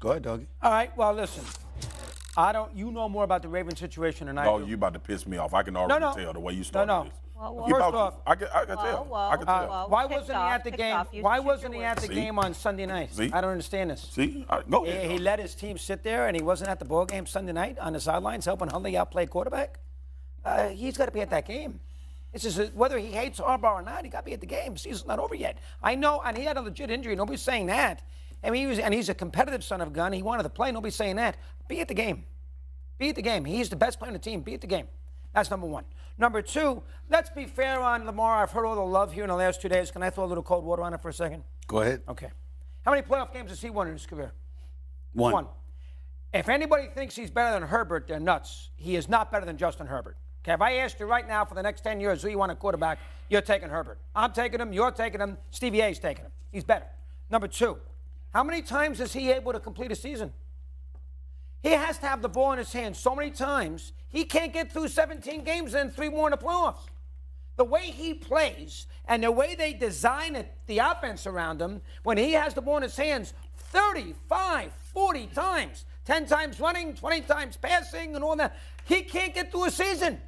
Go ahead, doggy. All right, well, listen. You know more about the Ravens situation than I do. Oh, you about to piss me off. I can already tell the way you started No. this. Well, Keep first out- off, I can tell. I can tell. Why wasn't he at the game? Why wasn't he at the See? game on Sunday night? See? I don't understand this. See? Go ahead. He let his team sit there, and he wasn't at the ball game Sunday night on the sidelines helping Huntley outplay quarterback. He's got to be at that game. It's just whether he hates Harbaugh or not, he got to be at the game. The season's not over yet. I know, and he had a legit injury. Nobody's saying that. I mean, he's a competitive son of a gun. He wanted to play. Nobody's saying that. Be at the game. Be at the game. He's the best player on the team. Be at the game. That's number one. Number two, let's be fair on Lamar. I've heard all the love here in the last 2 days. Can I throw a little cold water on it for a second? Go ahead. Okay. How many playoff games has he won in his career? One. If anybody thinks he's better than Herbert, they're nuts. He is not better than Justin Herbert. Okay, if I asked you right now for the next 10 years who you want a quarterback, you're taking Herbert. I'm taking him. You're taking him. Stevie A's taking him. He's better. Number two, how many times is he able to complete a season? He has to have the ball in his hands so many times, he can't get through 17 games and 3 more in the playoffs. The way he plays and the way they design the offense around him, when he has the ball in his hands 35, 40 times, 10 times running, 20 times passing and all that, he can't get through a season.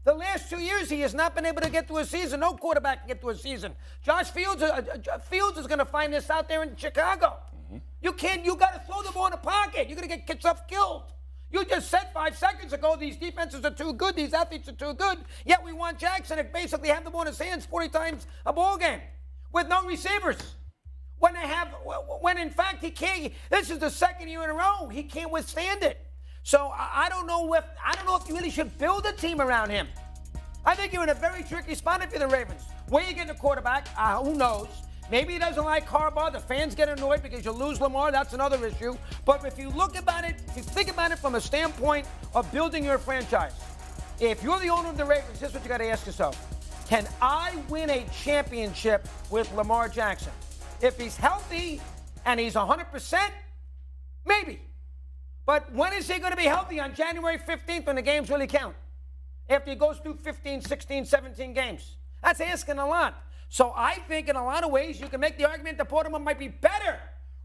The last 2 years, he has not been able to get through a season. No quarterback can get through a season. Josh Fields is going to find this out there in Chicago. You got to throw the ball in the pocket. You're going to get yourself killed. You just said 5 seconds ago these defenses are too good, these athletes are too good, yet we want Jackson to basically have the ball in his hands 40 times a ball game with no receivers. When in fact he can't, this is the second year in a row, he can't withstand it. So I don't know if you really should build a team around him. I think you're in a very tricky spot if you're the Ravens. Where you getting a quarterback? Who knows? Maybe he doesn't like Harbaugh. The fans get annoyed because you lose Lamar. That's another issue. But if you think about it from a standpoint of building your franchise, if you're the owner of the Ravens, here's what you got to ask yourself. Can I win a championship with Lamar Jackson? If he's healthy and he's 100%, maybe. But when is he going to be healthy? On January 15th when the games really count? After he goes through 15, 16, 17 games. That's asking a lot. So I think in a lot of ways you can make the argument that Baltimore might be better.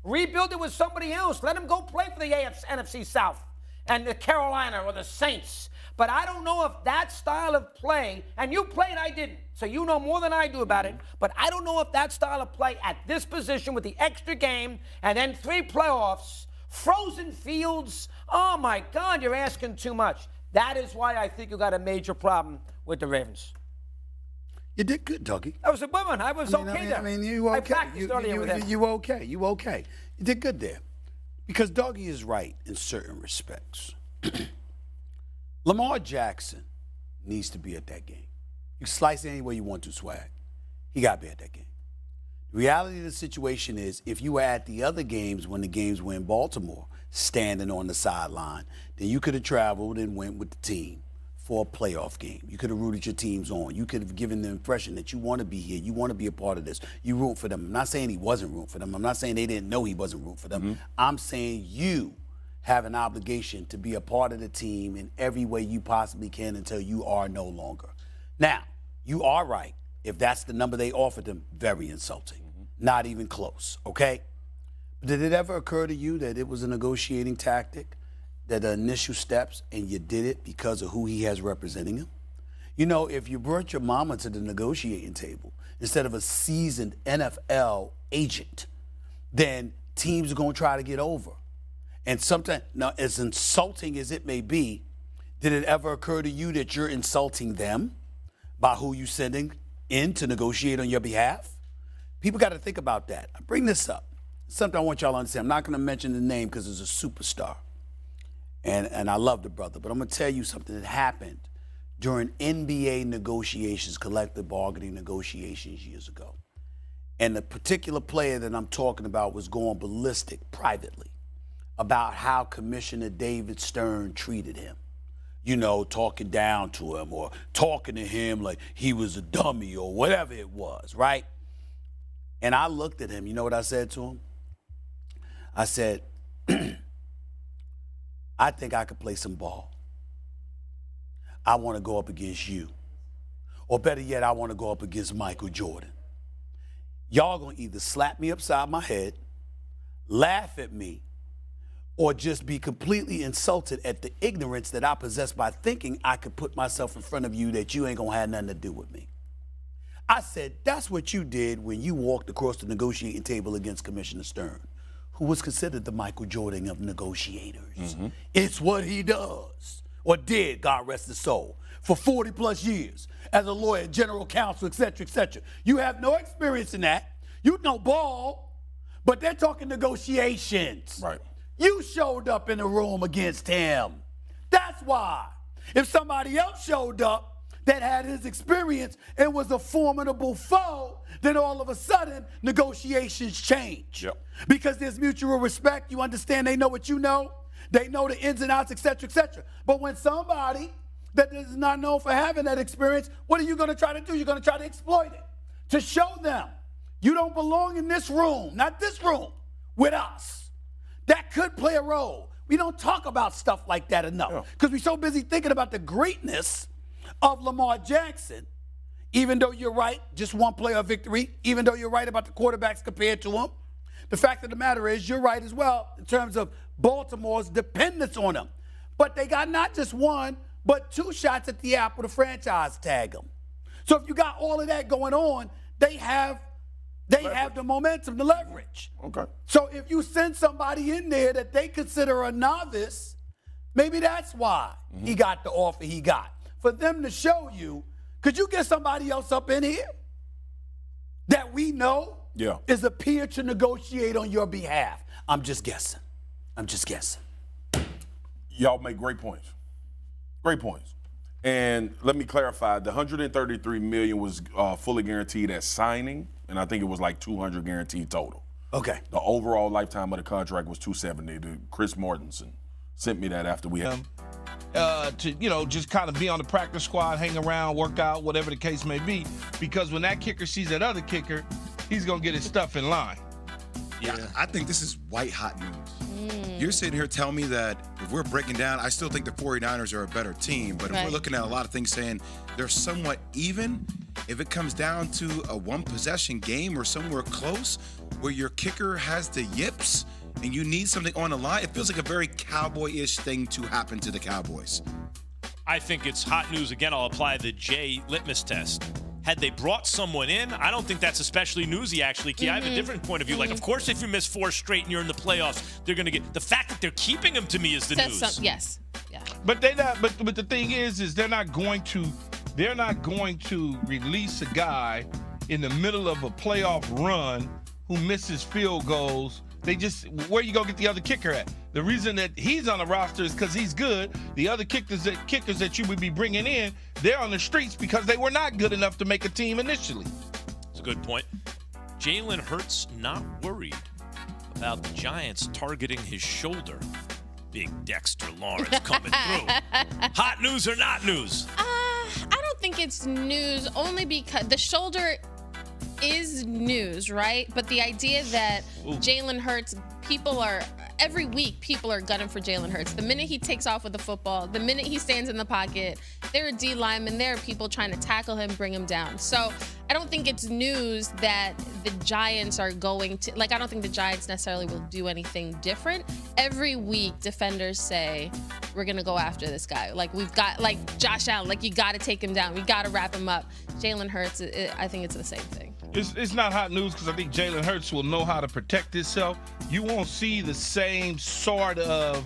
Rebuild it with somebody else. Let him go play for the NFC South and the Carolina or the Saints. But I don't know if that style of play, and you played, I didn't, so you know more than I do about it, but I don't know if that style of play at this position with the extra game and then 3 playoffs, frozen fields, oh my God, you're asking too much. That is why I think you got a major problem with the Ravens. You did good, Dougie. That was a good one. I was okay there. I mean, you okay. I practiced earlier with him. You okay. You okay. You did good there. Because Dougie is right in certain respects. Lamar Jackson needs to be at that game. You can slice it any way you want to, Swag. He got to be at that game. The reality of the situation is if you were at the other games when the games were in Baltimore, standing on the sideline, then you could have traveled and went with the team for a playoff game. You could have rooted your teams on. You could have given the impression that you want to be here. You want to be a part of this. You root for them. I'm not saying he wasn't rooting for them. I'm not saying they didn't know he wasn't rooting for them. Mm-hmm. I'm saying you have an obligation to be a part of the team in every way you possibly can until you are no longer. Now, you are right. If that's the number they offered him, very insulting. Mm-hmm. Not even close, okay? Did it ever occur to you that it was a negotiating tactic? That the initial steps, and you did it because of who he has representing him? You know, if you brought your mama to the negotiating table instead of a seasoned NFL agent, then teams are going to try to get over. And sometimes, now, as insulting as it may be, did it ever occur to you that you're insulting them by who you're sending in to negotiate on your behalf? People got to think about that. I bring this up. It's something I want y'all to understand. I'm not going to mention the name because it's a superstar. And I love the brother, but I'm going to tell you something that happened during NBA negotiations, collective bargaining negotiations years ago. And the particular player that I'm talking about was going ballistic privately about how Commissioner David Stern treated him. You know, talking down to him or talking to him like he was a dummy or whatever it was, right? And I looked at him. You know what I said to him? I said, I think I could play some ball. I want to go up against you. Or better yet, I want to go up against Michael Jordan. Y'all going to either slap me upside my head, laugh at me, or just be completely insulted at the ignorance that I possess by thinking I could put myself in front of you that you ain't gonna have nothing to do with me. I said, that's what you did when you walked across the negotiating table against Commissioner Stern, who was considered the Michael Jordan of negotiators. Mm-hmm. It's what he does, or did, God rest his soul, for 40 plus years as a lawyer, general counsel, et cetera, et cetera. You have no experience in that. You know ball, but they're talking negotiations. Right. You showed up in the room against him. That's why. If somebody else showed up that had his experience and was a formidable foe, then all of a sudden negotiations change. Yep. Because there's mutual respect. You understand they know what you know. They know the ins and outs, et cetera, et cetera. But when somebody that is not known for having that experience, what are you going to try to do? You're going to try to exploit it to show them you don't belong in this room, not this room, with us. That could play a role. We don't talk about stuff like that enough because we're so busy thinking about the greatness of Lamar Jackson, even though you're right, just one player victory, even though you're right about the quarterbacks compared to him. The fact of the matter is you're right as well in terms of Baltimore's dependence on him. But they got not just one, but 2 shots at the apple to franchise tag him. So if you got all of that going on, they have the momentum, the leverage. Okay. So if you send somebody in there that they consider a novice, maybe that's why he got the offer he got. For them to show you, could you get somebody else up in here that we know is a peer to negotiate on your behalf? I'm just guessing. Y'all make great points. Great points. And let me clarify, the $133 million was fully guaranteed at signing, and I think it was like $200 guaranteed total. Okay. The overall lifetime of the contract was $270. Chris Mortensen sent me that after we had to just kind of be on the practice squad, hang around, work out, whatever the case may be, because when that kicker sees that other kicker, he's going to get his stuff in line. Yeah, I think this is white hot news. You're sitting here telling me that if we're breaking down, I still think the 49ers are a better team, but if we're looking at a lot of things saying they're somewhat even, if it comes down to a one-possession game or somewhere close where your kicker has the yips and you need something on the line, it feels like a very Cowboy-ish thing to happen to the Cowboys. I think it's hot news. Again, I'll apply the J litmus test. Had they brought someone in, I don't think that's especially newsy, actually, Key. I have a different point of view. Like, of course, if you miss 4 straight and you're in the playoffs, they're going to get – the fact that they're keeping him, to me, is the news. Yes. Yeah. But they're not. But the thing is they're not going to release a guy in the middle of a playoff run who misses field goals. Where you gonna get the other kicker at? The reason that he's on the roster is because he's good. The other kickers that you would be bringing in, they're on the streets because they were not good enough to make a team initially. That's a good point. Jalen Hurts not worried about the Giants targeting his shoulder. Big Dexter Lawrence coming through. Hot news or not news? I don't think it's news, only because the shoulder is news, right? But the idea that Jalen Hurts, every week people are gunning for Jalen Hurts. The minute he takes off with the football, the minute he stands in the pocket, there are D linemen, there are people trying to tackle him, bring him down. So I don't think it's news that the Giants are going to, I don't think the Giants necessarily will do anything different. Every week, defenders say, we're going to go after this guy. We've got, Josh Allen, you got to take him down. We got to wrap him up. Jalen Hurts, I think it's the same thing. It's not hot news because I think Jalen Hurts will know how to protect himself. You won't see the same sort of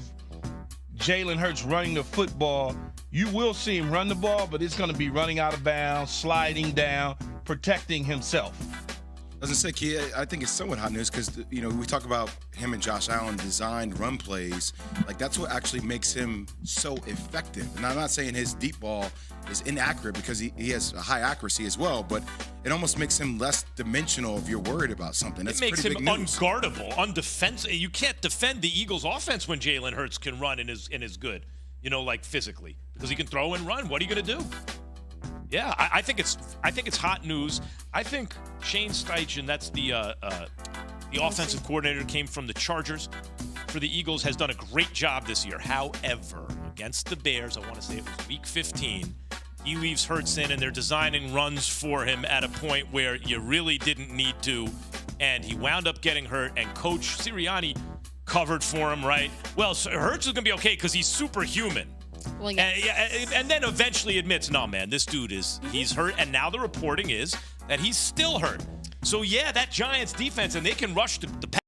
Jalen Hurts running the football. You will see him run the ball, but it's going to be running out of bounds, sliding down, protecting himself. As I said, Key, I think it's somewhat hot news because, we talk about him and Josh Allen designed run plays. That's what actually makes him so effective. And I'm not saying his deep ball is inaccurate because he has a high accuracy as well, but it almost makes him less dimensional if you're worried about something. That's it makes pretty him big news. unguardable, undefensive. You can't defend the Eagles' offense when Jalen Hurts can run and is good, physically, because he can throw and run. What are you going to do? Yeah, I think it's hot news. I think Shane Steichen, that's the offensive coordinator, came from the Chargers for the Eagles, has done a great job this year. However, against the Bears, I want to say it was week 15, he leaves Hurts in, and they're designing runs for him at a point where you really didn't need to, and he wound up getting hurt, and Coach Sirianni covered for him, right? Well, so Hurts is going to be okay because he's superhuman. Well, yeah. And then eventually admits, no, man, this dude he's hurt. And now the reporting is that he's still hurt. So, yeah, that Giants defense, and they can rush the